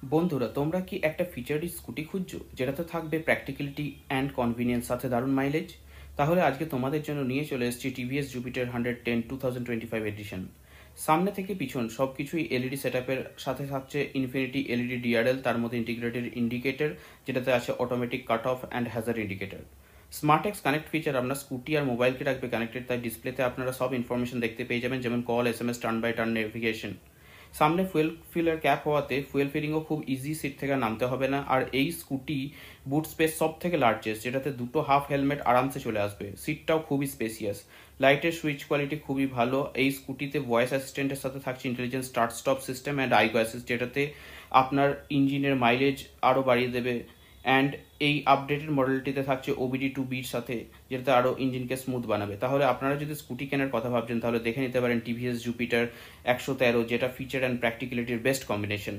বন্ধুরা, তোমরা কি একটা ফিচারি স্কুটি খুঁজছো যেটাতে থাকবে প্র্যাকটিক্যালিটি অ্যান্ড কনভিনিয়েন্স সাথে দারুণ মাইলেজ? তাহলে আজকে তোমাদের জন্য নিয়ে চলে এসেছি টিভিএস জুপিটার 110 2025 এডিশন। সামনে থেকে পিছন সব কিছুই এলইডি সেটআপের সাথে থাকছে ইনফিনিটি এলইডি ডিআরএল, তার মধ্যে ইন্টিগ্রেটেড ইন্ডিকেটর যেটাতে আছে automatic cut off and hazard indicator. SmartX connect feature আপনার স্কুটি আর মোবাইলকে রাখবে কানেক্টেড, তাই ডিসপ্লেতে আপনারা সব ইনফরমেশন দেখতে পেয়ে যাবেন, যেমন call, SMS, turn by turn navigation. সামনে ফুয়েল ফিলার ক্যাপ হওয়াতে ফুয়েল ফিলিংও খুব ইজি, সিট থেকে নামতে হবে না। আর এই স্কুটি বুট স্পেস সব থেকে লার্জেস্ট, যেটাতে দুটো হাফ হেলমেট আরামসে চলে আসবে। সিটটাও খুবই স্পেসিয়াস, লাইটের সুইচ কোয়ালিটি খুবই ভালো। এই স্কুটিতে ভয়েস অ্যাসিস্ট্যান্টের সাথে থাকছে intelligent start stop system and I go assist, যেটাতে আপনার ইঞ্জিনের মাইলেজ আরও বাড়িয়ে দেবে। অ্যান্ড এই আপডেটেড মডেলটিতে থাকছে OBD2Bর সাথে, যেটাতে আরও ইঞ্জিনকে স্মুথ বানাবে। তাহলে আপনারা যদি স্কুটি কেনার কথা ভাবছেন তাহলে দেখে নিতে পারেন টিভিএস জুপিটার 113, যেটা ফিচার অ্যান্ড প্র্যাকটিক্যালিটির বেস্ট কম্বিনেশন।